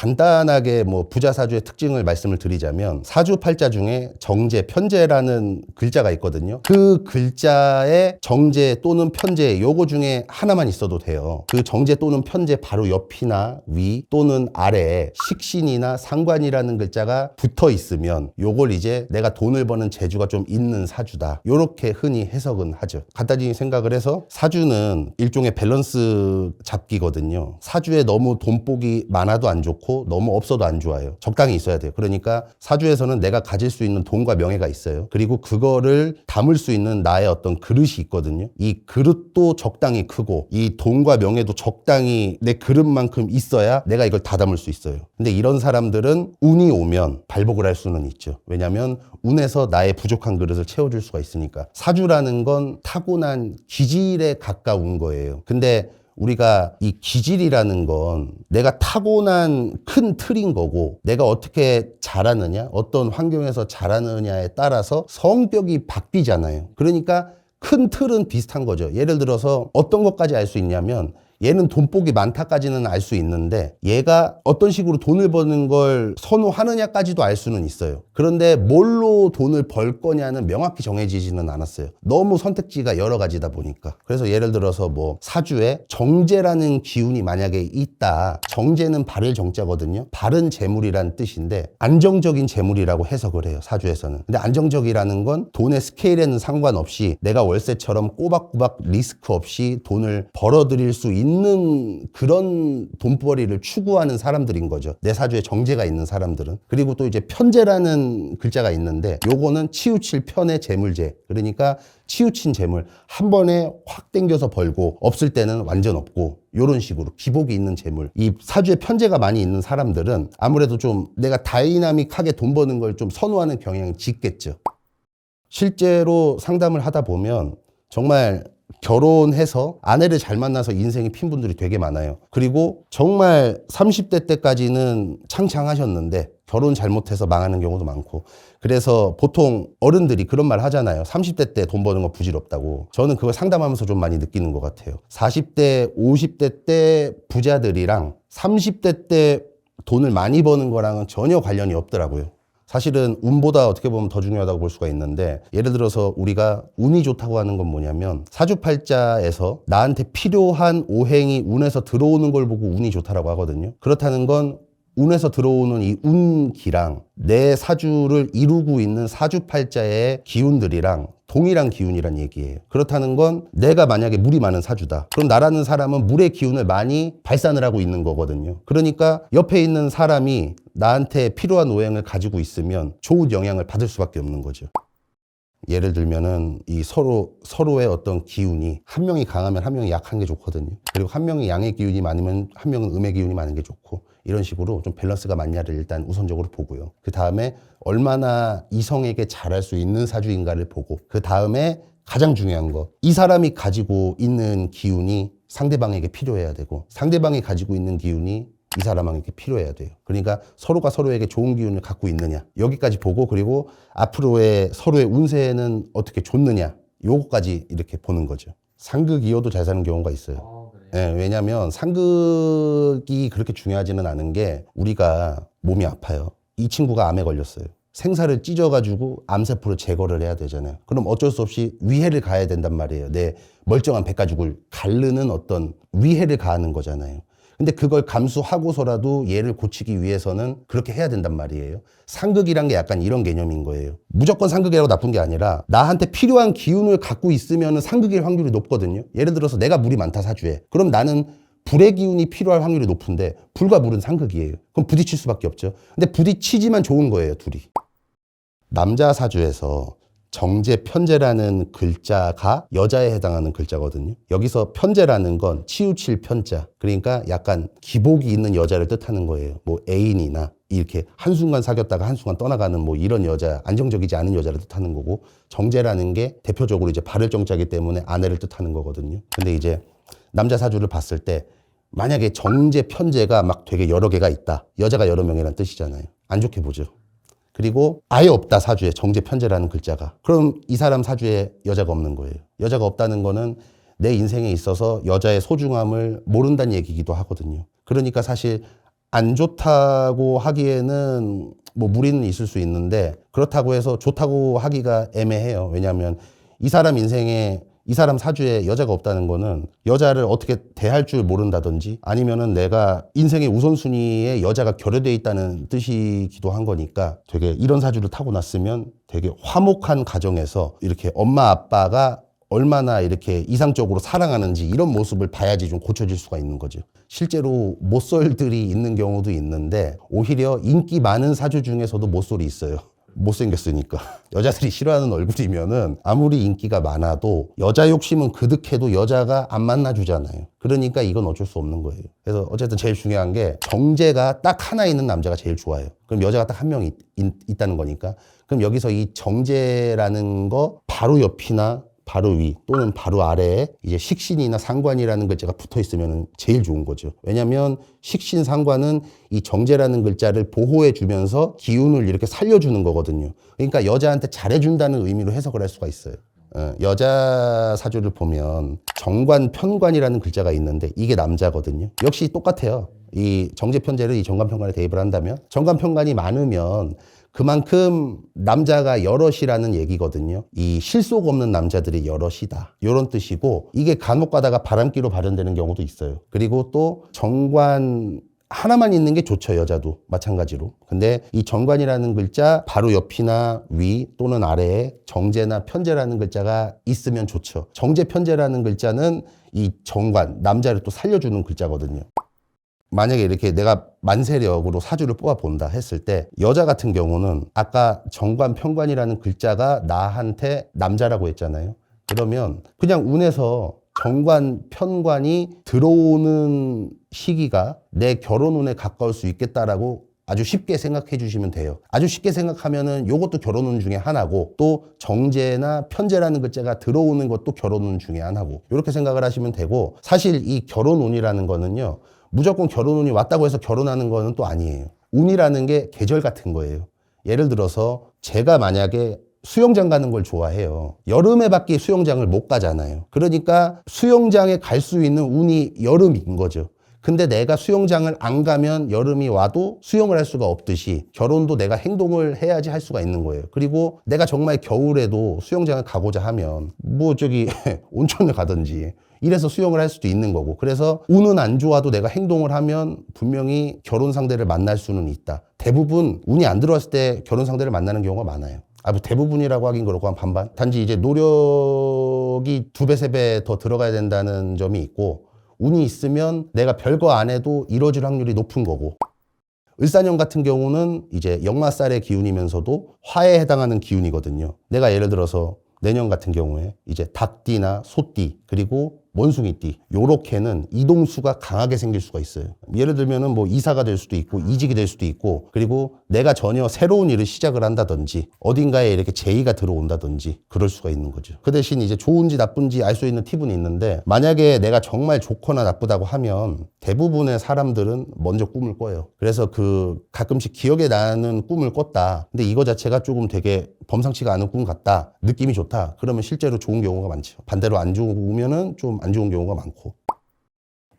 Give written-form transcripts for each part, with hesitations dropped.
간단하게 뭐 부자 사주의 특징을 말씀을 드리자면 사주팔자 중에 정제, 편제라는 글자가 있거든요. 그 글자에 정제 또는 편제 요거 중에 하나만 있어도 돼요. 그 정제 또는 편제 바로 옆이나 위 또는 아래에 식신이나 상관이라는 글자가 붙어 있으면 요걸 이제 내가 돈을 버는 재주가 좀 있는 사주다. 요렇게 흔히 해석은 하죠. 간단히 생각을 해서 사주는 일종의 밸런스 잡기거든요. 사주에 너무 돈복이 많아도 안 좋고 너무 없어도 안 좋아요. 적당히 있어야 돼요. 그러니까 사주에서는 내가 가질 수 있는 돈과 명예가 있어요. 그리고 그거를 담을 수 있는 나의 어떤 그릇이 있거든요. 이 그릇도 적당히 크고 이 돈과 명예도 적당히 내 그릇만큼 있어야 내가 이걸 다 담을 수 있어요. 근데 이런 사람들은 운이 오면 발복을 할 수는 있죠. 왜냐하면 운에서 나의 부족한 그릇을 채워줄 수가 있으니까. 사주라는 건 타고난 기질에 가까운 거예요. 근데 우리가 이 기질이라는 건 내가 타고난 큰 틀인 거고 내가 어떻게 자라느냐, 어떤 환경에서 자라느냐에 따라서 성격이 바뀌잖아요. 그러니까 큰 틀은 비슷한 거죠. 예를 들어서 어떤 것까지 알 수 있냐면 얘는 돈복이 많다까지는 알 수 있는데 얘가 어떤 식으로 돈을 버는 걸 선호하느냐까지도 알 수는 있어요. 그런데 뭘로 돈을 벌 거냐는 명확히 정해지지는 않았어요. 너무 선택지가 여러 가지다 보니까. 그래서 예를 들어서 뭐 사주에 정제라는 기운이 만약에 있다. 정제는 바를 정자거든요. 바른 재물이란 뜻인데 안정적인 재물이라고 해석을 해요. 사주에서는. 근데 안정적이라는 건 돈의 스케일에는 상관없이 내가 월세처럼 꼬박꼬박 리스크 없이 돈을 벌어들일 수 있는 그런 돈벌이를 추구하는 사람들인 거죠. 내 사주에 정제가 있는 사람들은. 그리고 또 이제 편제라는 글자가 있는데 요거는 치우칠 편의 재물제. 그러니까 치우친 재물 한 번에 확 땡겨서 벌고 없을 때는 완전 없고 요런 식으로 기복이 있는 재물. 이 사주에 편제가 많이 있는 사람들은 아무래도 좀 내가 다이나믹하게 돈 버는 걸 좀 선호하는 경향이 짙겠죠. 실제로 상담을 하다 보면 정말 결혼해서 아내를 잘 만나서 인생이 핀 분들이 되게 많아요. 그리고 정말 30대 때까지는 창창하셨는데 결혼 잘못해서 망하는 경우도 많고. 그래서 보통 어른들이 그런 말 하잖아요. 30대 때 돈 버는 거 부질없다고. 저는 그걸 상담하면서 좀 많이 느끼는 것 같아요. 40대, 50대 때 부자들이랑 30대 때 돈을 많이 버는 거랑은 전혀 관련이 없더라고요. 사실은 운보다 어떻게 보면 더 중요하다고 볼 수가 있는데 예를 들어서 우리가 운이 좋다고 하는 건 뭐냐면 사주팔자에서 나한테 필요한 오행이 운에서 들어오는 걸 보고 운이 좋다라고 하거든요. 그렇다는 건 운에서 들어오는 이 운기랑 내 사주를 이루고 있는 사주팔자의 기운들이랑 동일한 기운이란 얘기예요. 그렇다는 건 내가 만약에 물이 많은 사주다. 그럼 나라는 사람은 물의 기운을 많이 발산을 하고 있는 거거든요. 그러니까 옆에 있는 사람이 나한테 필요한 오행을 가지고 있으면 좋은 영향을 받을 수밖에 없는 거죠. 예를 들면은 이 서로의 어떤 기운이 한 명이 강하면 한 명이 약한 게 좋거든요. 그리고 한 명이 양의 기운이 많으면 한 명은 음의 기운이 많은 게 좋고 이런 식으로 좀 밸런스가 맞냐를 일단 우선적으로 보고요. 그 다음에 얼마나 이성에게 잘할 수 있는 사주인가를 보고 그 다음에 가장 중요한 거 이 사람이 가지고 있는 기운이 상대방에게 필요해야 되고 상대방이 가지고 있는 기운이 이 사람에게 필요해야 돼요. 그러니까 서로가 서로에게 좋은 기운을 갖고 있느냐 여기까지 보고 그리고 앞으로의 서로의 운세는 어떻게 좋느냐 요거까지 이렇게 보는 거죠. 상극이어도 잘 사는 경우가 있어요. 네, 왜냐하면 상극이 그렇게 중요하지는 않은 게 우리가 몸이 아파요. 이 친구가 암에 걸렸어요. 생사를 찢어가지고 암세포를 제거를 해야 되잖아요. 그럼 어쩔 수 없이 위해를 가야 된단 말이에요. 내 멀쩡한 백가죽을 가르는 어떤 위해를 가하는 거잖아요. 근데 그걸 감수하고서라도 얘를 고치기 위해서는 그렇게 해야 된단 말이에요. 상극이란 게 약간 이런 개념인 거예요. 무조건 상극이라고 나쁜 게 아니라 나한테 필요한 기운을 갖고 있으면 상극일 확률이 높거든요. 예를 들어서 내가 물이 많다 사주에. 그럼 나는 불의 기운이 필요할 확률이 높은데 불과 물은 상극이에요. 그럼 부딪힐 수밖에 없죠. 근데 부딪히지만 좋은 거예요, 둘이. 남자 사주에서 정제, 편제라는 글자가 여자에 해당하는 글자거든요. 여기서 편제라는 건 치우칠 편자. 그러니까 약간 기복이 있는 여자를 뜻하는 거예요. 뭐 애인이나 이렇게 한순간 사귀었다가 한순간 떠나가는 뭐 이런 여자, 안정적이지 않은 여자를 뜻하는 거고 정제라는 게 대표적으로 이제 바를 정자기 때문에 아내를 뜻하는 거거든요. 근데 이제 남자 사주를 봤을 때 만약에 정제, 편제가 막 되게 여러 개가 있다. 여자가 여러 명이란 뜻이잖아요. 안 좋게 보죠. 그리고 아예 없다 사주에 정제 편제라는 글자가. 그럼 이 사람 사주에 여자가 없는 거예요. 여자가 없다는 거는 내 인생에 있어서 여자의 소중함을 모른다는 얘기기도 하거든요. 그러니까 사실 안 좋다고 하기에는 뭐 무리는 있을 수 있는데 그렇다고 해서 좋다고 하기가 애매해요. 왜냐하면 이 사람 인생에 이 사람 사주에 여자가 없다는 거는 여자를 어떻게 대할 줄 모른다든지 아니면은 내가 인생의 우선순위에 여자가 결여되어 있다는 뜻이기도 한 거니까 되게 이런 사주를 타고났으면 되게 화목한 가정에서 이렇게 엄마 아빠가 얼마나 이렇게 이상적으로 사랑하는지 이런 모습을 봐야지 좀 고쳐질 수가 있는 거죠. 실제로 못쏠들이 있는 경우도 있는데 오히려 인기 많은 사주 중에서도 못쏠이 있어요. 못생겼으니까. 여자들이 싫어하는 얼굴이면은 아무리 인기가 많아도 여자 욕심은 그득해도 여자가 안 만나주잖아요. 그러니까 이건 어쩔 수 없는 거예요. 그래서 어쨌든 제일 중요한 게 정제가 딱 하나 있는 남자가 제일 좋아요. 그럼 여자가 딱 한 명 있다는 거니까. 그럼 여기서 이 정제라는 거 바로 옆이나 바로 위 또는 바로 아래에 이제 식신이나 상관이라는 글자가 붙어 있으면 제일 좋은 거죠. 왜냐하면 식신 상관은 이 정제라는 글자를 보호해 주면서 기운을 이렇게 살려주는 거거든요. 그러니까 여자한테 잘해준다는 의미로 해석을 할 수가 있어요. 여자 사주를 보면 정관, 편관이라는 글자가 있는데 이게 남자거든요. 역시 똑같아요. 이 정제 편제를 이 정관, 편관에 대입을 한다면 정관, 편관이 많으면 그만큼 남자가 여럿이라는 얘기거든요. 이 실속 없는 남자들이 여럿이다. 이런 뜻이고 이게 간혹 가다가 바람기로 발현되는 경우도 있어요. 그리고 또 정관 하나만 있는 게 좋죠. 여자도 마찬가지로. 근데 이 정관이라는 글자 바로 옆이나 위 또는 아래에 정제나 편제라는 글자가 있으면 좋죠. 정제 편제라는 글자는 이 정관, 남자를 또 살려주는 글자거든요. 만약에 이렇게 내가 만세력으로 사주를 뽑아본다 했을 때 여자 같은 경우는 아까 정관, 편관이라는 글자가 나한테 남자라고 했잖아요. 그러면 그냥 운에서 정관, 편관이 들어오는 시기가 내 결혼운에 가까울 수 있겠다라고 아주 쉽게 생각해 주시면 돼요. 아주 쉽게 생각하면은 요것도 결혼운 중에 하나고 또 정제나 편제라는 글자가 들어오는 것도 결혼운 중에 하나고 이렇게 생각을 하시면 되고 사실 이 결혼운이라는 거는요. 무조건 결혼운이 왔다고 해서 결혼하는 거는 또 아니에요. 운이라는 게 계절 같은 거예요. 예를 들어서 제가 만약에 수영장 가는 걸 좋아해요. 여름에 밖에 수영장을 못 가잖아요. 그러니까 수영장에 갈 수 있는 운이 여름인 거죠. 근데 내가 수영장을 안 가면 여름이 와도 수영을 할 수가 없듯이 결혼도 내가 행동을 해야지 할 수가 있는 거예요. 그리고 내가 정말 겨울에도 수영장을 가고자 하면 뭐 저기 온천을 가든지 이래서 수영을 할 수도 있는 거고 그래서 운은 안 좋아도 내가 행동을 하면 분명히 결혼 상대를 만날 수는 있다. 대부분 운이 안 들어왔을 때 결혼 상대를 만나는 경우가 많아요. 뭐 대부분이라고 하긴 그렇고 한 반반. 단지 이제 노력이 2배, 3배 더 들어가야 된다는 점이 있고 운이 있으면 내가 별거 안 해도 이루어질 확률이 높은 거고 을사년 같은 경우는 이제 역마살의 기운이면서도 화에 해당하는 기운이거든요. 내가 예를 들어서 내년 같은 경우에 이제 닭띠나 소띠 그리고 원숭이띠 요렇게는 이동수가 강하게 생길 수가 있어요. 예를 들면은 뭐 이사가 될 수도 있고 이직이 될 수도 있고 그리고 내가 전혀 새로운 일을 시작을 한다든지 어딘가에 이렇게 제의가 들어온다든지 그럴 수가 있는 거죠. 그 대신 이제 좋은지 나쁜지 알 수 있는 팁은 있는데 만약에 내가 정말 좋거나 나쁘다고 하면 대부분의 사람들은 먼저 꿈을 꿔요. 그래서 그 가끔씩 기억에 나는 꿈을 꿨다. 근데 이거 자체가 조금 되게 범상치가 않은 꿈 같다. 느낌이 좋다. 그러면 실제로 좋은 경우가 많죠. 반대로 안 좋으면은 좀 안 좋은 경우가 많고.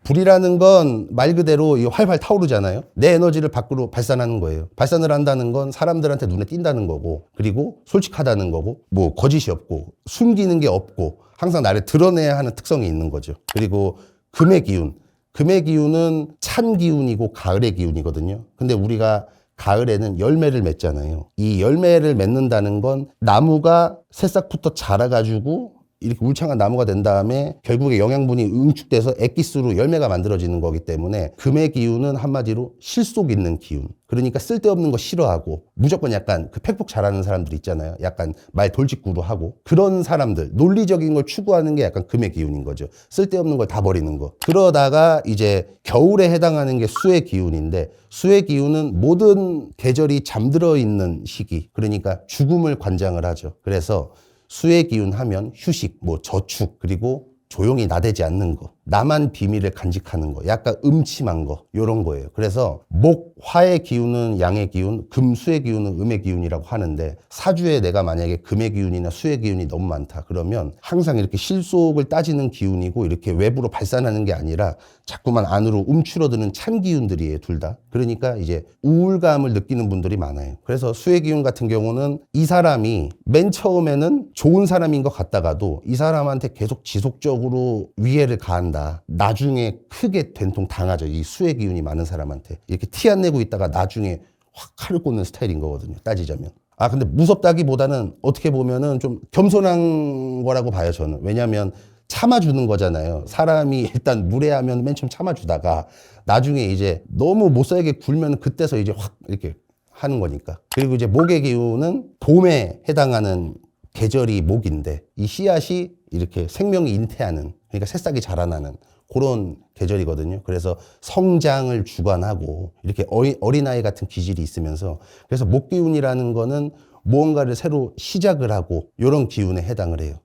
불이라는 건 말 그대로 활활 타오르잖아요. 내 에너지를 밖으로 발산하는 거예요. 발산을 한다는 건 사람들한테 눈에 띈다는 거고 그리고 솔직하다는 거고 뭐 거짓이 없고 숨기는 게 없고 항상 나를 드러내야 하는 특성이 있는 거죠. 그리고 금의 기운. 금의 기운은 찬 기운이고 가을의 기운이거든요. 근데 우리가 가을에는 열매를 맺잖아요. 이 열매를 맺는다는 건 나무가 새싹부터 자라가지고 이렇게 울창한 나무가 된 다음에 결국에 영양분이 응축돼서 액기스로 열매가 만들어지는 거기 때문에 금의 기운은 한마디로 실속 있는 기운. 그러니까 쓸데없는 거 싫어하고 무조건 약간 그 팩폭 잘하는 사람들 있잖아요. 약간 말 돌직구로 하고 그런 사람들 논리적인 걸 추구하는 게 약간 금의 기운인 거죠. 쓸데없는 걸 다 버리는 거. 그러다가 이제 겨울에 해당하는 게 수의 기운인데 수의 기운은 모든 계절이 잠들어 있는 시기. 그러니까 죽음을 관장을 하죠. 그래서 수의 기운 하면 휴식, 뭐 저축, 그리고 조용히 나대지 않는 거. 나만 비밀을 간직하는 거, 약간 음침한 거, 요런 거예요. 그래서 목, 화의 기운은 양의 기운, 금, 수의 기운은 음의 기운이라고 하는데, 사주에 내가 만약에 금의 기운이나 수의 기운이 너무 많다 그러면 항상 이렇게 실속을 따지는 기운이고, 이렇게 외부로 발산하는 게 아니라 자꾸만 안으로 움츠러드는 찬 기운들이에요, 둘 다. 그러니까 이제 우울감을 느끼는 분들이 많아요. 그래서 수의 기운 같은 경우는 이 사람이 맨 처음에는 좋은 사람인 것 같다가도 이 사람한테 계속 지속적으로 위해를 가한다. 나중에 크게 된통 당하죠. 이 수의 기운이 많은 사람한테. 이렇게 티 안 내고 있다가 나중에 확 칼을 꽂는 스타일인 거거든요, 따지자면. 근데 무섭다기보다는 어떻게 보면은 좀 겸손한 거라고 봐요, 저는. 왜냐면 참아주는 거잖아요. 사람이 일단 무례하면 맨 처음 참아주다가 나중에 이제 너무 못 살게 굴면 그때서 이제 확 이렇게 하는 거니까. 그리고 이제 목의 기운은 봄에 해당하는 계절이 목인데, 이 씨앗이 이렇게 생명이 잉태하는, 그러니까 새싹이 자라나는 그런 계절이거든요. 그래서 성장을 주관하고 이렇게 어린아이 같은 기질이 있으면서, 그래서 목기운이라는 거는 무언가를 새로 시작을 하고 이런 기운에 해당을 해요.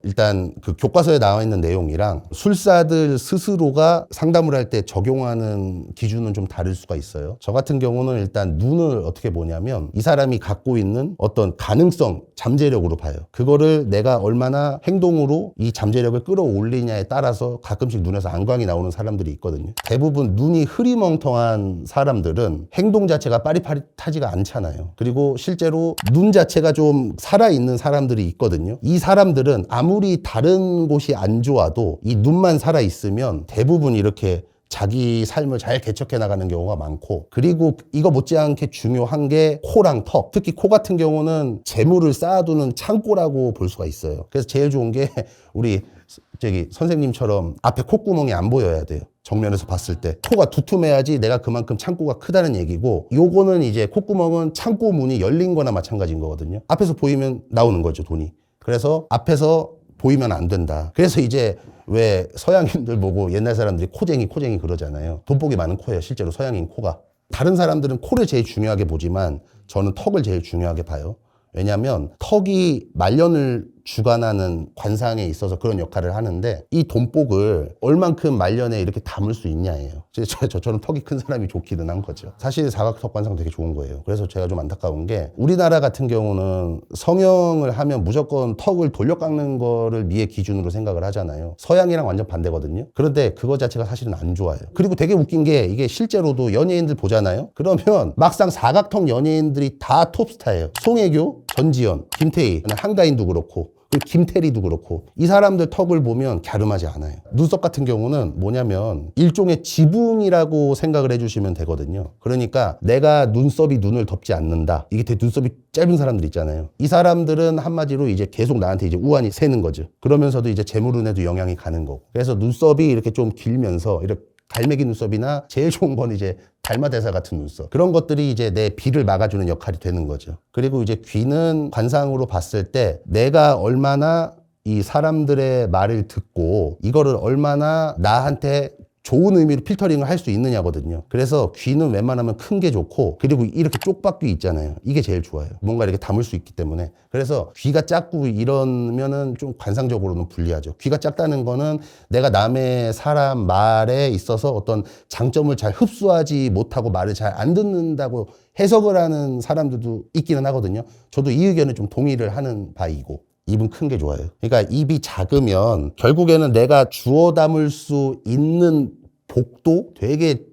일단 그 교과서에 나와 있는 내용이랑 술사들 스스로가 상담을 할 때 적용하는 기준은 좀 다를 수가 있어요. 저 같은 경우는 일단 눈을 어떻게 보냐면 이 사람이 갖고 있는 어떤 가능성, 잠재력으로 봐요. 그거를 내가 얼마나 행동으로 이 잠재력을 끌어올리냐에 따라서 가끔씩 눈에서 안광이 나오는 사람들이 있거든요. 대부분 눈이 흐리멍텅한 사람들은 행동 자체가 빠릿빠릿하지가 않잖아요. 그리고 실제로 눈 자체가 좀 살아있는 사람들이 있거든요. 이 사람들은 아무리 다른 곳이 안 좋아도 이 눈만 살아있으면 대부분 이렇게 자기 삶을 잘 개척해 나가는 경우가 많고, 그리고 이거 못지않게 중요한 게 코랑 턱. 특히 코 같은 경우는 재물을 쌓아두는 창고라고 볼 수가 있어요. 그래서 제일 좋은 게 우리 선생님처럼 앞에 콧구멍이 안 보여야 돼요. 정면에서 봤을 때 코가 두툼해야지 내가 그만큼 창고가 크다는 얘기고, 요거는 이제 콧구멍은 창고 문이 열린 거나 마찬가지인 거거든요. 앞에서 보이면 나오는 거죠, 돈이. 그래서 앞에서 보이면 안 된다. 그래서 이제 왜 서양인들 보고 옛날 사람들이 코쟁이 그러잖아요. 돈복이 많은 코예요, 실제로 서양인 코가. 다른 사람들은 코를 제일 중요하게 보지만 저는 턱을 제일 중요하게 봐요. 왜냐하면 턱이 말년을 주관하는 관상에 있어서 그런 역할을 하는데, 이 돈복을 얼만큼 말년에 이렇게 담을 수 있냐예요. 저처럼 턱이 큰 사람이 좋기는 한 거죠. 사실 사각턱 관상 되게 좋은 거예요. 그래서 제가 좀 안타까운 게, 우리나라 같은 경우는 성형을 하면 무조건 턱을 돌려 깎는 거를 미의 기준으로 생각을 하잖아요. 서양이랑 완전 반대거든요. 그런데 그거 자체가 사실은 안 좋아요. 그리고 되게 웃긴 게, 이게 실제로도 연예인들 보잖아요. 그러면 막상 사각턱 연예인들이 다 톱스타예요. 송혜교, 전지현, 김태희, 한가인도 그렇고 김태리도 그렇고, 이 사람들 턱을 보면 갸름하지 않아요. 눈썹 같은 경우는 뭐냐면 일종의 지붕이라고 생각을 해주시면 되거든요. 그러니까 내가 눈썹이 눈을 덮지 않는다, 이게 되게 눈썹이 짧은 사람들 있잖아요. 이 사람들은 한마디로 이제 계속 나한테 이제 우환이 새는 거죠. 그러면서도 이제 재물운에도 영향이 가는 거고. 그래서 눈썹이 이렇게 좀 길면서 이렇게 갈매기 눈썹이나 제일 좋은 건 이제 달마대사 같은 눈썹, 그런 것들이 이제 내 비를 막아주는 역할이 되는 거죠. 그리고 이제 귀는 관상으로 봤을 때 내가 얼마나 이 사람들의 말을 듣고 이거를 얼마나 나한테 좋은 의미로 필터링을 할 수 있느냐거든요. 그래서 귀는 웬만하면 큰 게 좋고, 그리고 이렇게 쪽박귀 있잖아요. 이게 제일 좋아요. 뭔가 이렇게 담을 수 있기 때문에. 그래서 귀가 작고 이러면은 좀 관상적으로는 불리하죠. 귀가 작다는 거는 내가 남의 사람 말에 있어서 어떤 장점을 잘 흡수하지 못하고 말을 잘 안 듣는다고 해석을 하는 사람들도 있기는 하거든요. 저도 이 의견에 좀 동의를 하는 바이고. 입은 큰 게 좋아요. 그러니까 입이 작으면 결국에는 내가 주워 담을 수 있는 복도 되게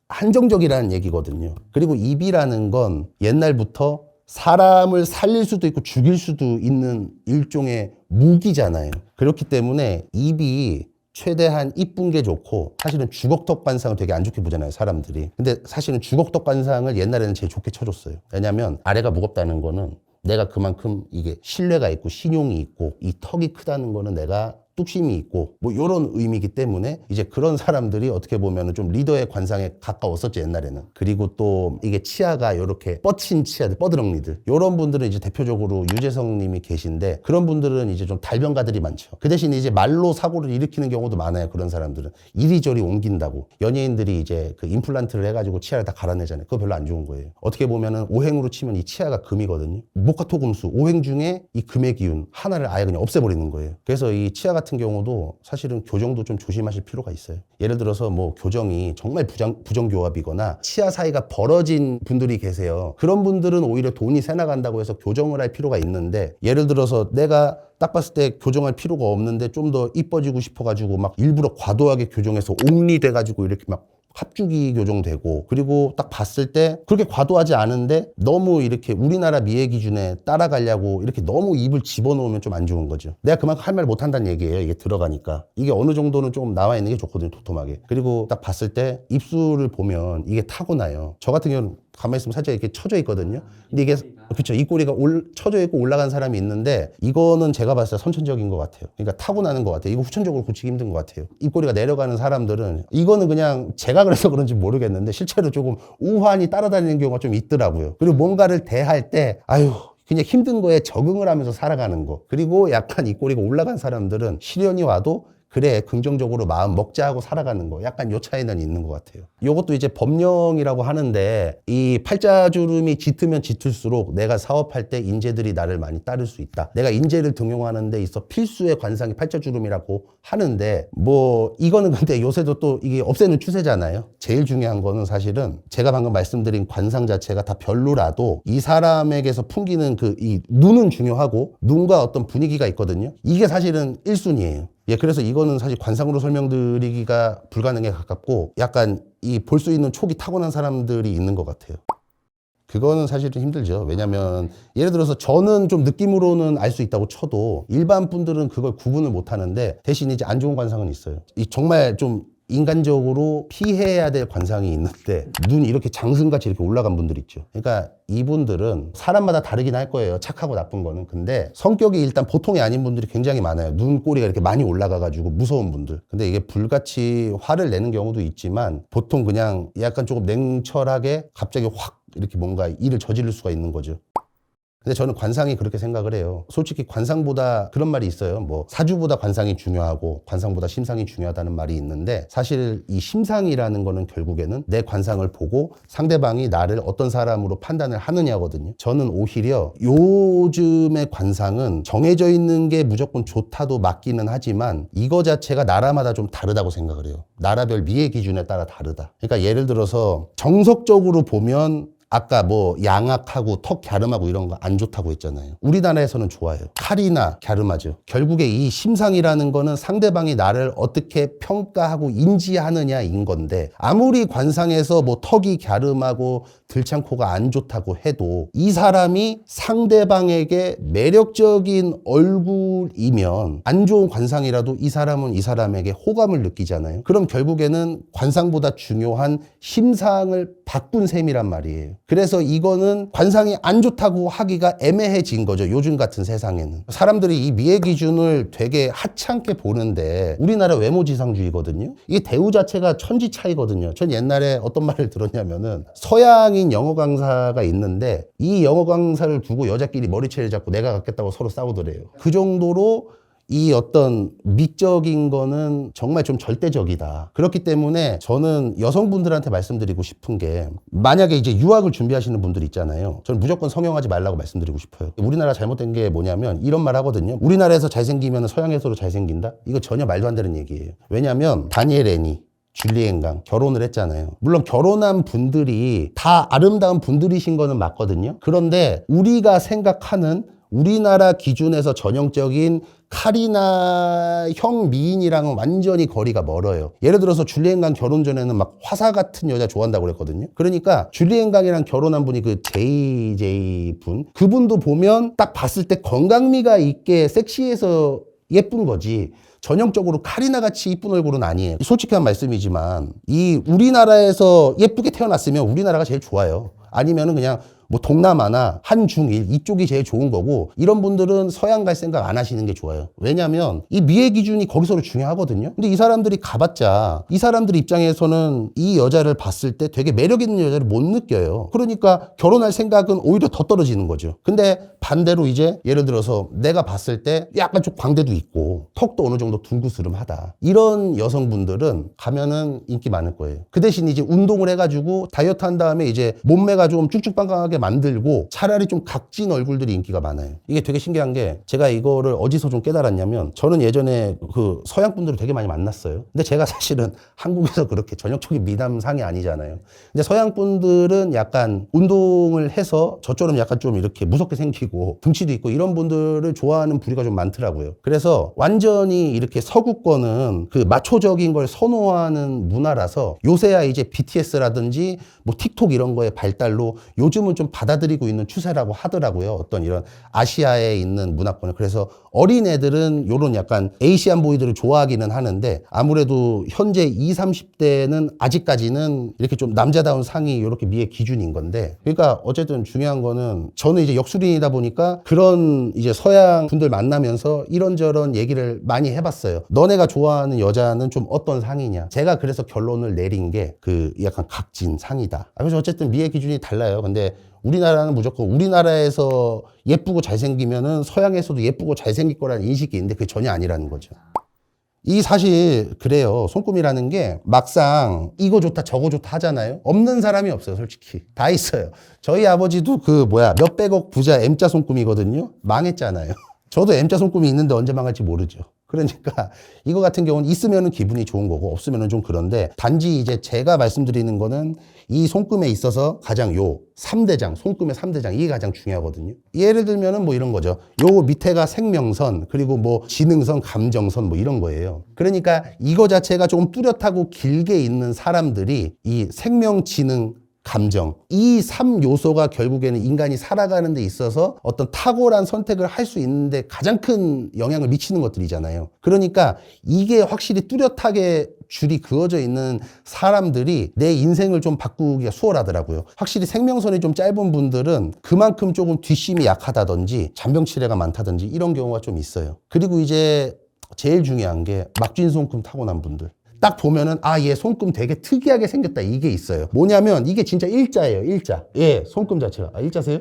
한정적이라는 얘기거든요. 그리고 입이라는 건 옛날부터 사람을 살릴 수도 있고 죽일 수도 있는 일종의 무기잖아요. 그렇기 때문에 입이 최대한 이쁜 게 좋고, 사실은 주걱턱 관상을 되게 안 좋게 보잖아요, 사람들이. 근데 사실은 주걱턱 관상을 옛날에는 제일 좋게 쳐줬어요. 왜냐면 아래가 무겁다는 거는 내가 그만큼 이게 신뢰가 있고 신용이 있고, 이 턱이 크다는 거는 내가 뚝심이 있고 뭐 이런 의미이기 때문에 이제 그런 사람들이 어떻게 보면 좀 리더의 관상에 가까웠었죠, 옛날에는. 그리고 또 이게 치아가 이렇게 뻗친 치아들, 뻐드렁니들, 이런 분들은 이제 대표적으로 유재석 님이 계신데, 그런 분들은 이제 좀 달변가들이 많죠. 그 대신에 이제 말로 사고를 일으키는 경우도 많아요. 그런 사람들은 이리저리 옮긴다고. 연예인들이 이제 그 임플란트를 해가지고 치아를 다 갈아내잖아요. 그거 별로 안 좋은 거예요. 어떻게 보면은 오행으로 치면 이 치아가 금이거든요. 목화토금수 오행 중에 이 금의 기운 하나를 아예 그냥 없애버리는 거예요. 그래서 이 치아 같은 같은 경우도 사실은 교정도 좀 조심하실 필요가 있어요. 예를 들어서 뭐 교정이 정말 부정교합이거나 치아 사이가 벌어진 분들이 계세요. 그런 분들은 오히려 돈이 새 나간다고 해서 교정을 할 필요가 있는데, 예를 들어서 내가 딱 봤을 때 교정할 필요가 없는데 좀 더 이뻐지고 싶어가지고 막 일부러 과도하게 교정해서 옥리돼가지고 이렇게 막 합주기 교정되고, 그리고 딱 봤을 때 그렇게 과도하지 않은데 너무 이렇게 우리나라 미의 기준에 따라가려고 이렇게 너무 입을 집어넣으면 좀 안 좋은 거죠. 내가 그만큼 할 말 못한다는 얘기예요. 이게 들어가니까. 이게 어느 정도는 좀 나와 있는 게 좋거든요. 도톰하게. 그리고 딱 봤을 때 입술을 보면 이게 타고나요. 저 같은 경우는 가만히 있으면 살짝 이렇게 쳐져 있거든요. 근데 이게 그렇죠. 입꼬리가 쳐져 있고 올라간 사람이 있는데, 이거는 제가 봤을 때 선천적인 것 같아요. 그러니까 타고나는 것 같아요. 이거 후천적으로 고치기 힘든 것 같아요. 입꼬리가 내려가는 사람들은, 이거는 그냥 제가 그래서 그런지 모르겠는데 실제로 조금 우환이 따라다니는 경우가 좀 있더라고요. 그리고 뭔가를 대할 때 아유 그냥 힘든 거에 적응을 하면서 살아가는 거. 그리고 약간 입꼬리가 올라간 사람들은 시련이 와도 그래 긍정적으로 마음 먹자 하고 살아가는 거, 약간 요 차이는 있는 것 같아요. 요것도 이제 법령이라고 하는데, 이 팔자주름이 짙으면 짙을수록 내가 사업할 때 인재들이 나를 많이 따를 수 있다. 내가 인재를 등용하는 데 있어 필수의 관상이 팔자주름이라고 하는데, 뭐 이거는 근데 요새도 또 이게 없애는 추세잖아요. 제일 중요한 거는 사실은 제가 방금 말씀드린 관상 자체가 다 별로라도 이 사람에게서 풍기는 그 이 눈은 중요하고, 눈과 어떤 분위기가 있거든요. 이게 사실은 1순위예요. 예, 그래서 이거는 사실 관상으로 설명드리기가 불가능에 가깝고, 약간 이 볼 수 있는 촉이 타고난 사람들이 있는 것 같아요. 그거는 사실 좀 힘들죠. 왜냐면 예를 들어서 저는 좀 느낌으로는 알 수 있다고 쳐도 일반 분들은 그걸 구분을 못 하는데, 대신 이제 안 좋은 관상은 있어요. 이 정말 좀 인간적으로 피해야 될 관상이 있는데, 눈이 이렇게 장승같이 이렇게 올라간 분들 있죠. 그러니까 이분들은 사람마다 다르긴 할 거예요. 착하고 나쁜 거는. 근데 성격이 일단 보통이 아닌 분들이 굉장히 많아요. 눈꼬리가 이렇게 많이 올라가가지고 무서운 분들. 근데 이게 불같이 화를 내는 경우도 있지만, 보통 그냥 약간 조금 냉철하게 갑자기 확 이렇게 뭔가 일을 저지를 수가 있는 거죠. 근데 저는 관상이 그렇게 생각을 해요. 솔직히 관상보다, 그런 말이 있어요. 뭐 사주보다 관상이 중요하고 관상보다 심상이 중요하다는 말이 있는데, 사실 이 심상이라는 거는 결국에는 내 관상을 보고 상대방이 나를 어떤 사람으로 판단을 하느냐거든요. 저는 오히려 요즘의 관상은 정해져 있는 게 무조건 좋다도 맞기는 하지만, 이거 자체가 나라마다 좀 다르다고 생각을 해요. 나라별 미의 기준에 따라 다르다. 그러니까 예를 들어서 정석적으로 보면 아까 뭐 양악하고 턱 갸름하고 이런 거 안 좋다고 했잖아요. 우리나라에서는 좋아요. 칼이나 갸름하죠. 결국에 이 심상이라는 거는 상대방이 나를 어떻게 평가하고 인지하느냐인 건데, 아무리 관상에서 뭐 턱이 갸름하고 들창코가 안 좋다고 해도 이 사람이 상대방에게 매력적인 얼굴이면 안 좋은 관상이라도 이 사람은 이 사람에게 호감을 느끼잖아요. 그럼 결국에는 관상보다 중요한 심상을 바꾼 셈이란 말이에요. 그래서 이거는 관상이 안 좋다고 하기가 애매해진 거죠. 요즘 같은 세상에는. 사람들이 이 미의 기준을 되게 하찮게 보는데, 우리나라 외모지상주의거든요. 이게 대우 자체가 천지 차이거든요. 전 옛날에 어떤 말을 들었냐면은, 서양인 영어 강사가 있는데 이 영어 강사를 두고 여자끼리 머리채를 잡고 내가 갖겠다고 서로 싸우더래요. 그 정도로 이 어떤 미적인 거는 정말 좀 절대적이다. 그렇기 때문에 저는 여성분들한테 말씀드리고 싶은 게, 만약에 이제 유학을 준비하시는 분들 있잖아요. 저는 무조건 성형하지 말라고 말씀드리고 싶어요. 우리나라 잘못된 게 뭐냐면 이런 말 하거든요. 우리나라에서 잘생기면 서양에서도 잘생긴다? 이거 전혀 말도 안 되는 얘기예요. 왜냐면 다니엘 애니, 줄리엔 강 결혼을 했잖아요. 물론 결혼한 분들이 다 아름다운 분들이신 거는 맞거든요. 그런데 우리가 생각하는 우리나라 기준에서 전형적인 카리나형 미인이랑은 완전히 거리가 멀어요. 예를 들어서 줄리엔 강 결혼 전에는 막 화사 같은 여자 좋아한다고 그랬거든요. 그러니까 줄리엔 강이랑 결혼한 분이 그 JJ 분, 그분도 보면 딱 봤을 때 건강미가 있게 섹시해서 예쁜 거지, 전형적으로 카리나 같이 이쁜 얼굴은 아니에요. 솔직한 말씀이지만 이 우리나라에서 예쁘게 태어났으면 우리나라가 제일 좋아요. 아니면은 그냥 뭐 동남아나 한중일 이쪽이 제일 좋은 거고, 이런 분들은 서양 갈 생각 안 하시는 게 좋아요. 왜냐면 이 미의 기준이 거기서도 중요하거든요. 근데 이 사람들이 가봤자 이 사람들 입장에서는 이 여자를 봤을 때 되게 매력 있는 여자를 못 느껴요. 그러니까 결혼할 생각은 오히려 더 떨어지는 거죠. 근데 반대로 이제 예를 들어서 내가 봤을 때 약간 좀 광대도 있고 턱도 어느 정도 둥그스름하다, 이런 여성분들은 가면은 인기 많을 거예요. 그 대신 이제 운동을 해가지고 다이어트 한 다음에 이제 몸매가 좀 쭉쭉빵빵하게 만들고 차라리 좀 각진 얼굴들이 인기가 많아요. 이게 되게 신기한 게 제가 이거를 어디서 좀 깨달았냐면 저는 예전에 그 서양 분들을 되게 많이 만났어요. 근데 제가 사실은 한국에서 그렇게 전형적인 미남상이 아니잖아요. 근데 서양 분들은 약간 운동을 해서 저처럼 약간 좀 이렇게 무섭게 생기고 등치도 있고 이런 분들을 좋아하는 부류가 좀 많더라고요. 그래서 완전히 이렇게 서구권은 그 마초적인 걸 선호하는 문화라서 요새야 이제 BTS라든지 뭐 틱톡 이런 거의 발달로 요즘은 좀 받아들이고 있는 추세라고 하더라고요. 어떤 이런 아시아에 있는 문화권을. 그래서 어린 애들은 요런 약간 에이시안 보이들을 좋아하기는 하는데 아무래도 현재 20, 30대는 아직까지는 이렇게 좀 남자다운 상이 이렇게 미의 기준인 건데 그러니까 어쨌든 중요한 거는 저는 이제 역술인이다 보니까 그런 이제 서양 분들 만나면서 이런저런 얘기를 많이 해봤어요. 너네가 좋아하는 여자는 좀 어떤 상이냐. 제가 그래서 결론을 내린 게 그 약간 각진 상이다. 그래서 어쨌든 미의 기준이 달라요. 근데 우리나라는 무조건 우리나라에서 예쁘고 잘생기면은 서양에서도 예쁘고 잘생길 거라는 인식이 있는데 그게 전혀 아니라는 거죠. 이 사실 그래요. 손금이라는 게 막상 이거 좋다 저거 좋다 하잖아요. 없는 사람이 없어요. 솔직히 다 있어요. 저희 아버지도 그 몇백억 부자 M자 손금이거든요. 망했잖아요. 저도 M자 손금이 있는데 언제 망할지 모르죠. 그러니까 이거 같은 경우는 있으면 기분이 좋은 거고 없으면 좀 그런데 단지 이제 제가 말씀드리는 거는 이 손금에 있어서 가장 요 3대장, 손금의 3대장 이게 가장 중요하거든요. 예를 들면은 뭐 이런 거죠. 요 밑에가 생명선, 그리고 뭐 지능선, 감정선 뭐 이런 거예요. 그러니까 이거 자체가 조금 뚜렷하고 길게 있는 사람들이 이 생명, 지능, 감정 이 3요소가 결국에는 인간이 살아가는 데 있어서 어떤 탁월한 선택을 할 수 있는데 가장 큰 영향을 미치는 것들이잖아요. 그러니까 이게 확실히 뚜렷하게 줄이 그어져 있는 사람들이 내 인생을 좀 바꾸기가 수월하더라고요. 확실히 생명선이 좀 짧은 분들은 그만큼 조금 뒷심이 약하다든지 잔병치레가 많다든지 이런 경우가 좀 있어요. 그리고 이제 제일 중요한 게 막진손금 타고난 분들. 딱 보면은 얘 손금 되게 특이하게 생겼다 이게 있어요. 뭐냐면 이게 진짜 일자예요. 일자. 예, 손금 자체가. 일자세요?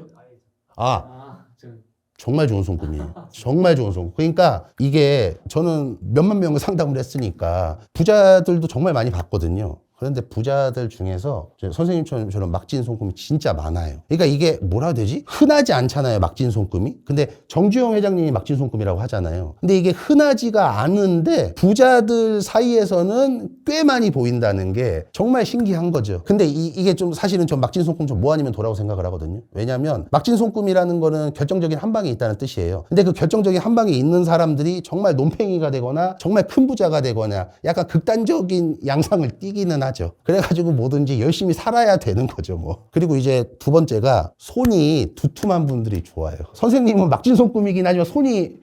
정말 좋은 손금이에요. 정말 좋은 손금. 그러니까 이게 저는 몇만 명을 상담을 했으니까 부자들도 정말 많이 봤거든요. 그런데 부자들 중에서 선생님처럼 막진 손금이 진짜 많아요. 그러니까 이게 뭐라 해야 되지? 흔하지 않잖아요, 막진 손금이. 근데 정주영 회장님이 막진 손금이라고 하잖아요. 근데 이게 흔하지가 않은데 부자들 사이에서는 꽤 많이 보인다는 게 정말 신기한 거죠. 근데 이게 좀 사실은 전 막진 손금 좀 뭐 아니면 도라고 생각을 하거든요. 왜냐면 막진 손금이라는 거는 결정적인 한 방이 있다는 뜻이에요. 근데 그 결정적인 한 방이 있는 사람들이 정말 논팽이가 되거나 정말 큰 부자가 되거나 약간 극단적인 양상을 띠기는 하죠. 그래가지고 뭐든지 열심히 살아야 되는 거죠, 뭐. 그리고 이제 두 번째가 손이 두툼한 분들이 좋아요. 선생님은 막진 손금이긴 하지만 손이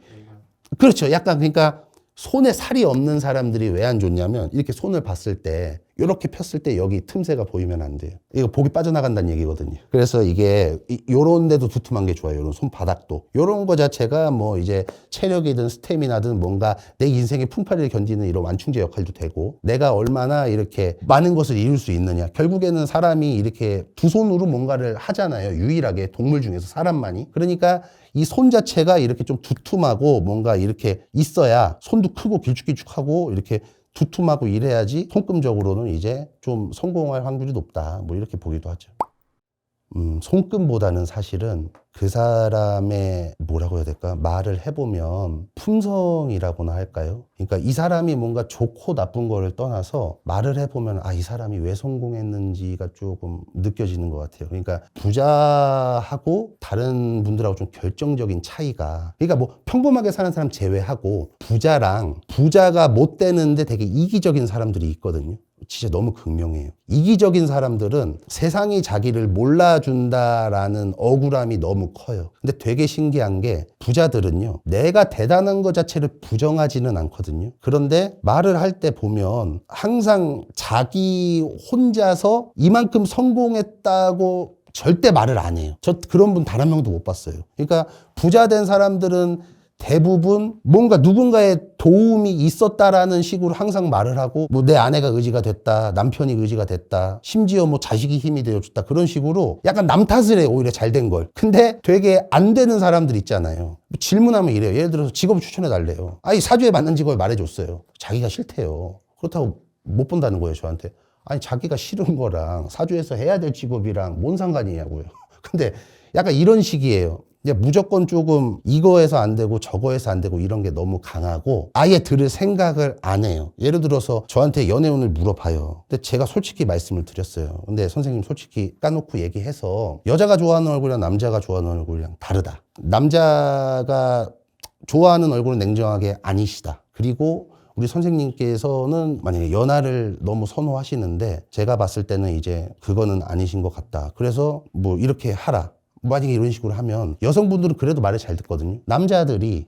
그렇죠. 약간 그러니까 손에 살이 없는 사람들이 왜 안 좋냐면 이렇게 손을 봤을 때 이렇게 폈을 때 여기 틈새가 보이면 안 돼요. 이거 복이 빠져나간다는 얘기거든요. 그래서 이게 요런 데도 두툼한 게 좋아요. 요런 손바닥도. 요런 거 자체가 뭐 이제 체력이든 스태미나든 뭔가 내 인생의 풍파를 견디는 이런 완충제 역할도 되고 내가 얼마나 이렇게 많은 것을 이룰 수 있느냐. 결국에는 사람이 이렇게 두 손으로 뭔가를 하잖아요. 유일하게 동물 중에서 사람만이. 그러니까 이 손 자체가 이렇게 좀 두툼하고 뭔가 이렇게 있어야 손도 크고 길쭉길쭉하고 이렇게 두툼하고 이래야지 손금적으로는 이제 좀 성공할 확률이 높다. 뭐 이렇게 보기도 하죠. 손금보다는 사실은 그 사람의 뭐라고 해야 될까? 말을 해보면 품성이라고나 할까요? 그러니까 이 사람이 뭔가 좋고 나쁜 거를 떠나서 말을 해보면 이 사람이 왜 성공했는지가 조금 느껴지는 것 같아요. 그러니까 부자하고 다른 분들하고 좀 결정적인 차이가 그러니까 뭐 평범하게 사는 사람 제외하고 부자가 못 되는데 되게 이기적인 사람들이 있거든요. 진짜 너무 극명해요. 이기적인 사람들은 세상이 자기를 몰라준다라는 억울함이 너무 커요. 근데 되게 신기한 게 부자들은요, 내가 대단한 것 자체를 부정하지는 않거든요. 그런데 말을 할 때 보면 항상 자기 혼자서 이만큼 성공했다고 절대 말을 안 해요. 저 그런 분 단 한 명도 못 봤어요. 그러니까 부자 된 사람들은 대부분 뭔가 누군가의 도움이 있었다라는 식으로 항상 말을 하고 뭐 내 아내가 의지가 됐다, 남편이 의지가 됐다, 심지어 뭐 자식이 힘이 되어줬다 그런 식으로 약간 남 탓을 해 오히려 잘 된 걸. 근데 되게 안 되는 사람들 있잖아요. 질문하면 이래요. 예를 들어서 직업을 추천해 달래요. 사주에 맞는 직업을 말해줬어요. 자기가 싫대요. 그렇다고 못 본다는 거예요 저한테. 자기가 싫은 거랑 사주에서 해야 될 직업이랑 뭔 상관이냐고요. 근데 약간 이런 식이에요. 무조건 조금 이거에서 안 되고 저거에서 안 되고 이런 게 너무 강하고 아예 들을 생각을 안 해요. 예를 들어서 저한테 연애운을 물어봐요. 근데 제가 솔직히 말씀을 드렸어요. 근데 선생님 솔직히 까놓고 얘기해서 여자가 좋아하는 얼굴이랑 남자가 좋아하는 얼굴이랑 다르다. 남자가 좋아하는 얼굴은 냉정하게 아니시다. 그리고 우리 선생님께서는 만약에 연하를 너무 선호하시는데 제가 봤을 때는 이제 그거는 아니신 것 같다. 그래서 뭐 이렇게 하라. 만약에 이런 식으로 하면 여성분들은 그래도 말을 잘 듣거든요. 남자들이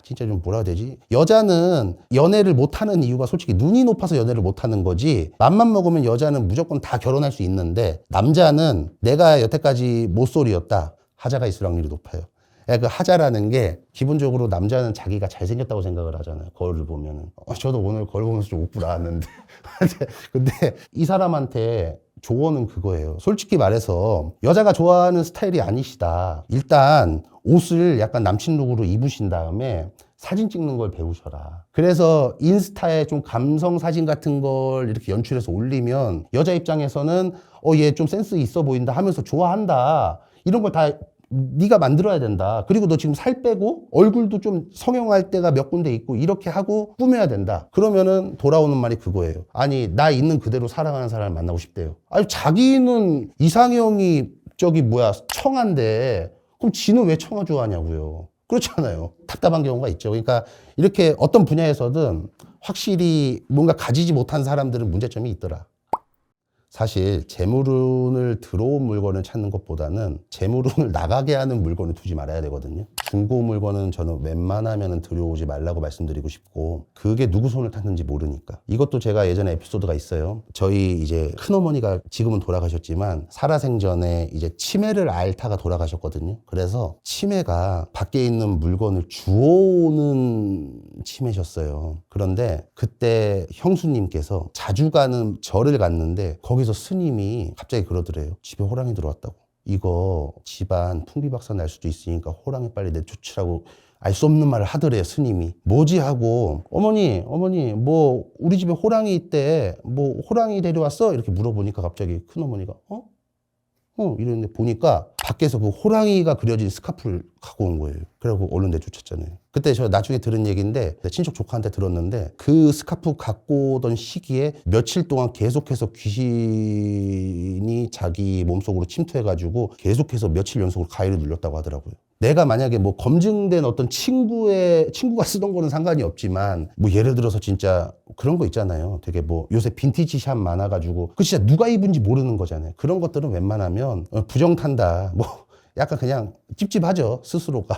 진짜 좀 뭐라 해야 되지? 여자는 연애를 못하는 이유가 솔직히 눈이 높아서 연애를 못하는 거지 맘만 먹으면 여자는 무조건 다 결혼할 수 있는데 남자는 내가 여태까지 모쏠이었다. 하자가 있을 확률이 높아요. 그 하자라는 게 기본적으로 남자는 자기가 잘생겼다고 생각을 하잖아요. 거울을 보면은. 저도 오늘 거울 보면서 좀 웃고 나왔는데. 근데 이 사람한테 조언은 그거예요. 솔직히 말해서 여자가 좋아하는 스타일이 아니시다. 일단 옷을 약간 남친룩으로 입으신 다음에 사진 찍는 걸 배우셔라. 그래서 인스타에 좀 감성 사진 같은 걸 이렇게 연출해서 올리면 여자 입장에서는 얘 좀 센스 있어 보인다 하면서 좋아한다. 이런 걸 다 네가 만들어야 된다. 그리고 너 지금 살 빼고 얼굴도 좀 성형할 때가 몇 군데 있고 이렇게 하고 꾸며야 된다. 그러면은 돌아오는 말이 그거예요. 아니 나 있는 그대로 사랑하는 사람을 만나고 싶대요. 아니 자기는 이상형이 청아인데 그럼 지는 왜 청아 좋아하냐고요. 그렇잖아요. 답답한 경우가 있죠. 그러니까 이렇게 어떤 분야에서든 확실히 뭔가 가지지 못한 사람들은 문제점이 있더라. 사실 재물운을 들어온 물건을 찾는 것보다는 재물운을 나가게 하는 물건을 두지 말아야 되거든요. 중고 물건은 저는 웬만하면 들여오지 말라고 말씀드리고 싶고 그게 누구 손을 탔는지 모르니까. 이것도 제가 예전에 에피소드가 있어요. 저희 이제 큰어머니가 지금은 돌아가셨지만 살아생전에 이제 치매를 앓다가 돌아가셨거든요. 그래서 치매가 밖에 있는 물건을 주워오는 치매셨어요. 그런데 그때 형수님께서 자주 가는 절을 갔는데 거기서 스님이 갑자기 그러더래요. 집에 호랑이 들어왔다고. 이거 집안 풍비박산 날 수도 있으니까 호랑이 빨리 내쫓으라고 알 수 없는 말을 하더래요, 스님이. 뭐지 하고 어머니 뭐 우리 집에 호랑이 있대. 뭐 호랑이 데려왔어? 이렇게 물어보니까 갑자기 큰어머니가 이랬는데 보니까 밖에서 그 호랑이가 그려진 스카프를 갖고 온 거예요. 그래갖고 얼른 내쫓았잖아요. 그때 저 나중에 들은 얘기인데 친척 조카한테 들었는데 그 스카프 갖고 오던 시기에 며칠 동안 계속해서 귀신이 자기 몸속으로 침투해가지고 계속해서 며칠 연속으로 가위를 눌렸다고 하더라고요. 내가 만약에 뭐 검증된 어떤 친구가 쓰던 거는 상관이 없지만 뭐 예를 들어서 진짜 그런 거 있잖아요. 되게 뭐 요새 빈티지 샵 많아가지고 그 진짜 누가 입은지 모르는 거잖아요. 그런 것들은 웬만하면 부정탄다. 뭐 약간 그냥 찝찝하죠. 스스로가.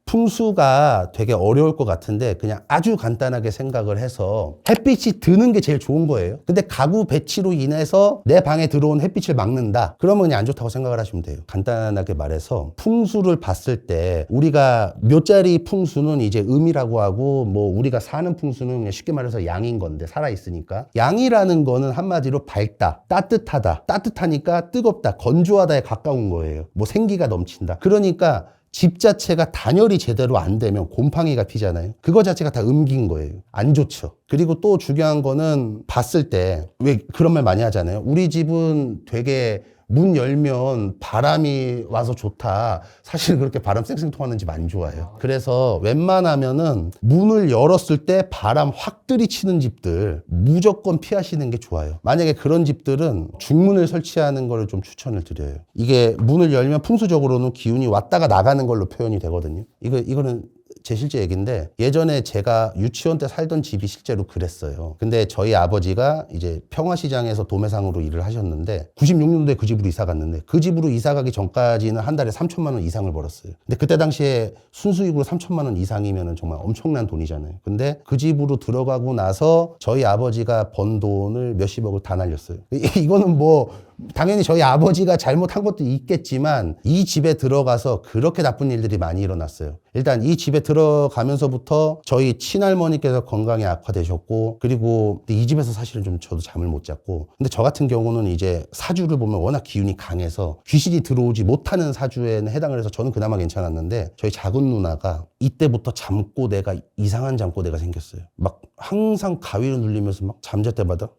풍수가 되게 어려울 것 같은데 그냥 아주 간단하게 생각을 해서 햇빛이 드는 게 제일 좋은 거예요. 근데 가구 배치로 인해서 내 방에 들어온 햇빛을 막는다. 그러면 그냥 안 좋다고 생각을 하시면 돼요. 간단하게 말해서 풍수를 봤을 때 우리가 묘자리 풍수는 이제 음이라고 하고 뭐 우리가 사는 풍수는 그냥 쉽게 말해서 양인 건데 살아있으니까 양이라는 거는 한마디로 밝다, 따뜻하다, 따뜻하니까 뜨겁다, 건조하다에 가까운 거예요. 뭐 생기가 넘친다. 그러니까 집 자체가 단열이 제대로 안 되면 곰팡이가 피잖아요. 그거 자체가 다 음기인 거예요. 안 좋죠. 그리고 또 중요한 거는 봤을 때 왜 그런 말 많이 하잖아요. 우리 집은 되게 문 열면 바람이 와서 좋다. 사실 그렇게 바람 쌩쌩 통하는 집 안 좋아해요. 그래서 웬만하면은 문을 열었을 때 바람 확 들이치는 집들 무조건 피하시는 게 좋아요. 만약에 그런 집들은 중문을 설치하는 거를 좀 추천을 드려요. 이게 문을 열면 풍수적으로는 기운이 왔다가 나가는 걸로 표현이 되거든요. 이거는 제 실제 얘기인데 예전에 제가 유치원 때 살던 집이 실제로 그랬어요. 근데 저희 아버지가 이제 평화시장에서 도매상으로 일을 하셨는데 96년도에 그 집으로 이사 갔는데 그 집으로 이사 가기 전까지는 한 달에 3천만 원 이상을 벌었어요. 근데 그때 당시에 순수익으로 3천만 원 이상이면 정말 엄청난 돈이잖아요. 근데 그 집으로 들어가고 나서 저희 아버지가 번 돈을 몇십억을 다 날렸어요. 이거는 뭐 당연히 저희 아버지가 잘못한 것도 있겠지만 이 집에 들어가서 그렇게 나쁜 일들이 많이 일어났어요. 일단 이 집에 들어가면서부터 저희 친할머니께서 건강이 악화되셨고 그리고 이 집에서 사실은 좀 저도 잠을 못 잤고 근데 저 같은 경우는 이제 사주를 보면 워낙 기운이 강해서 귀신이 들어오지 못하는 사주에는 해당을 해서 저는 그나마 괜찮았는데 저희 작은 누나가 이때부터 잠꼬대가 이상한 잠꼬대가 생겼어요. 막 항상 가위를 눌리면서 막 잠잘 때마다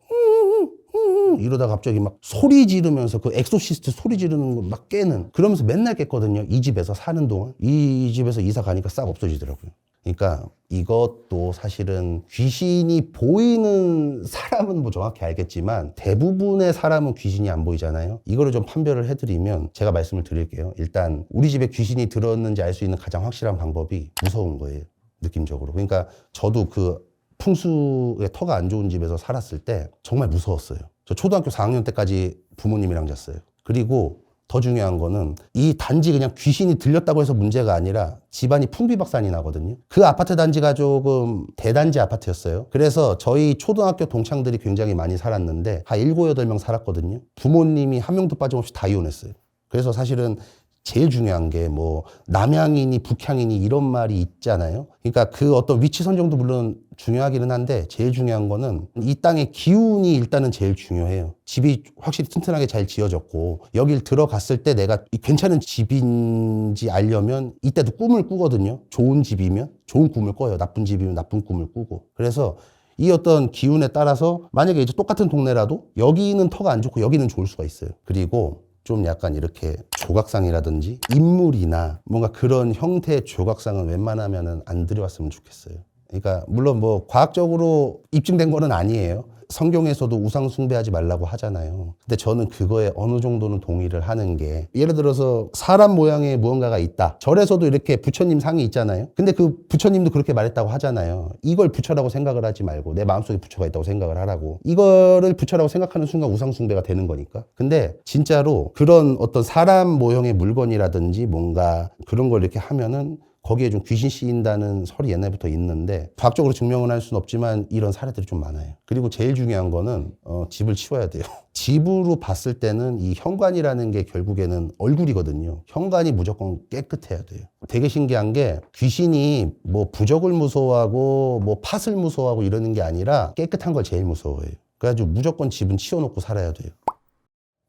이러다 갑자기 막 소리 지르면서 그 엑소시스트 소리 지르는 거 막 깨는 그러면서 맨날 깼거든요. 이 집에서 사는 동안. 이 집에서 이사 가니까 싹 없어지더라고요. 그러니까 이것도 사실은 귀신이 보이는 사람은 뭐 정확히 알겠지만 대부분의 사람은 귀신이 안 보이잖아요. 이거를 좀 판별을 해드리면 제가 말씀을 드릴게요. 일단 우리 집에 귀신이 들었는지 알 수 있는 가장 확실한 방법이 무서운 거예요. 느낌적으로. 그러니까 저도 그 풍수의 터가 안 좋은 집에서 살았을 때 정말 무서웠어요. 저 초등학교 4학년 때까지 부모님이랑 잤어요. 그리고 더 중요한 거는 이 단지 그냥 귀신이 들렸다고 해서 문제가 아니라 집안이 풍비박산이 나거든요. 그 아파트 단지가 조금 대단지 아파트였어요. 그래서 저희 초등학교 동창들이 굉장히 많이 살았는데 한 7, 8명 살았거든요. 부모님이 한 명도 빠짐없이 다 이혼했어요. 그래서 사실은 제일 중요한 게 뭐 남향이니 북향이니 이런 말이 있잖아요. 그러니까 그 어떤 위치 선정도 물론 중요하기는 한데 제일 중요한 거는 이 땅의 기운이 일단은 제일 중요해요. 집이 확실히 튼튼하게 잘 지어졌고 여길 들어갔을 때 내가 괜찮은 집인지 알려면 이때도 꿈을 꾸거든요. 좋은 집이면 좋은 꿈을 꿔요. 나쁜 집이면 나쁜 꿈을 꾸고. 그래서 이 어떤 기운에 따라서 만약에 이제 똑같은 동네라도 여기는 터가 안 좋고 여기는 좋을 수가 있어요. 그리고 좀 약간 이렇게 조각상이라든지 인물이나 뭔가 그런 형태의 조각상은 웬만하면 안 들여왔으면 좋겠어요. 그러니까 물론 뭐 과학적으로 입증된 거는 아니에요. 성경에서도 우상 숭배하지 말라고 하잖아요. 근데 저는 그거에 어느 정도는 동의를 하는 게 예를 들어서 사람 모양의 무언가가 있다. 절에서도 이렇게 부처님 상이 있잖아요. 근데 그 부처님도 그렇게 말했다고 하잖아요. 이걸 부처라고 생각을 하지 말고 내 마음속에 부처가 있다고 생각을 하라고. 이거를 부처라고 생각하는 순간 우상 숭배가 되는 거니까. 근데 진짜로 그런 어떤 사람 모형의 물건이라든지 뭔가 그런 걸 이렇게 하면은 거기에 좀 귀신 씌인다는 설이 옛날부터 있는데 과학적으로 증명은 할 수는 없지만 이런 사례들이 좀 많아요. 그리고 제일 중요한 거는 집을 치워야 돼요. 집으로 봤을 때는 이 현관이라는 게 결국에는 얼굴이거든요. 현관이 무조건 깨끗해야 돼요. 되게 신기한 게 귀신이 뭐 부적을 무서워하고 뭐 팥을 무서워하고 이러는 게 아니라 깨끗한 걸 제일 무서워해요. 그래가지고 무조건 집은 치워놓고 살아야 돼요.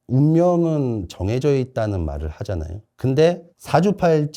운명은 정해져 있다는 말을 하잖아요. 근데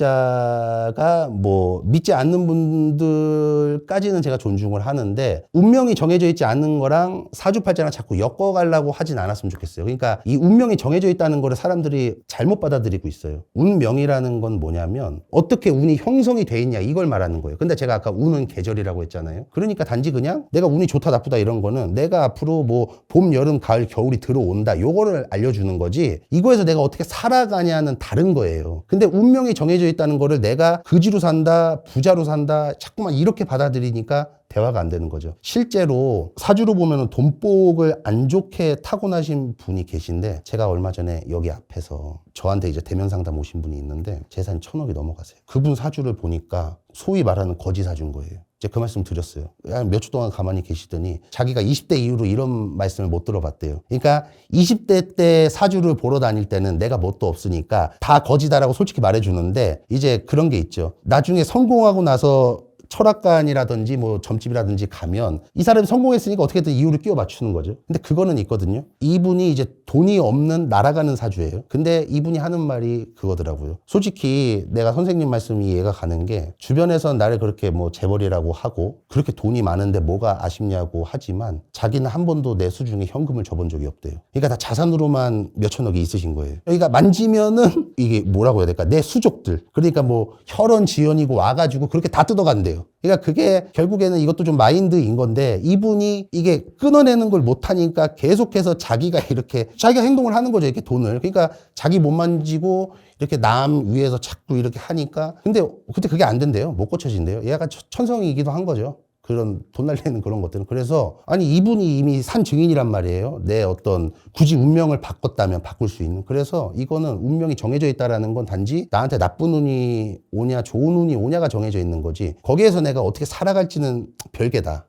사주팔자가 뭐 믿지 않는 분들까지는 제가 존중을 하는데 운명이 정해져 있지 않는 거랑 사주팔자랑 자꾸 엮어가려고 하진 않았으면 좋겠어요. 그러니까 이 운명이 정해져 있다는 거를 사람들이 잘못 받아들이고 있어요. 운명이라는 건 뭐냐면 어떻게 운이 형성이 돼 있냐 이걸 말하는 거예요. 근데 제가 아까 운은 계절이라고 했잖아요. 그러니까 단지 그냥 내가 운이 좋다 나쁘다 이런 거는 내가 앞으로 뭐 봄, 여름, 가을, 겨울이 들어온다 요거를 알려주는 거지 이거에서 내가 어떻게 살아가냐는 다른 거예요. 근데 운명이 정해져 있다는 거를 내가 그지로 산다, 부자로 산다, 자꾸만 이렇게 받아들이니까 대화가 안 되는 거죠. 실제로 사주로 보면 돈복을 안 좋게 타고나신 분이 계신데 제가 얼마 전에 여기 앞에서 저한테 이제 대면 상담 오신 분이 있는데 재산이 1,000억이 넘어가세요. 그분 사주를 보니까 소위 말하는 거지 사주인 거예요. 이제 그 말씀 드렸어요. 몇 주 동안 가만히 계시더니 자기가 20대 이후로 이런 말씀을 못 들어봤대요. 그러니까 20대 때 사주를 보러 다닐 때는 내가 뭣도 없으니까 다 거지다라고 솔직히 말해주는데 이제 그런 게 있죠. 나중에 성공하고 나서 철학관이라든지 뭐 점집이라든지 가면 이 사람이 성공했으니까 어떻게든 이유를 끼워 맞추는 거죠. 근데 그거는 있거든요. 이분이 이제 돈이 없는 날아가는 사주예요. 근데 이분이 하는 말이 그거더라고요. 솔직히 내가 선생님 말씀이 이해가 가는 게 주변에서 나를 그렇게 뭐 재벌이라고 하고 그렇게 돈이 많은데 뭐가 아쉽냐고 하지만 자기는 한 번도 내 수중에 현금을 줘본 적이 없대요. 그러니까 다 자산으로만 몇천억이 있으신 거예요. 그러니까 만지면은 이게 뭐라고 해야 될까? 내 수족들. 그러니까 뭐 혈연 지연이고 와가지고 그렇게 다 뜯어간대요. 그러니까 그게 결국에는 이것도 좀 마인드인 건데 이분이 이게 끊어내는 걸 못하니까 계속해서 자기가 이렇게 자기가 행동을 하는 거죠. 이렇게 돈을. 그러니까 자기 못 만지고 이렇게 남 위에서 자꾸 이렇게 하니까 근데 그게 안 된대요. 못 고쳐진대요. 얘가 천성이기도 한 거죠. 그런 돈 날리는 그런 것들은. 그래서 아니 이분이 이미 산 증인이란 말이에요. 내 어떤 굳이 운명을 바꿨다면 바꿀 수 있는. 그래서 이거는 운명이 정해져 있다라는 건 단지 나한테 나쁜 운이 오냐 좋은 운이 오냐가 정해져 있는 거지 거기에서 내가 어떻게 살아갈지는 별개다.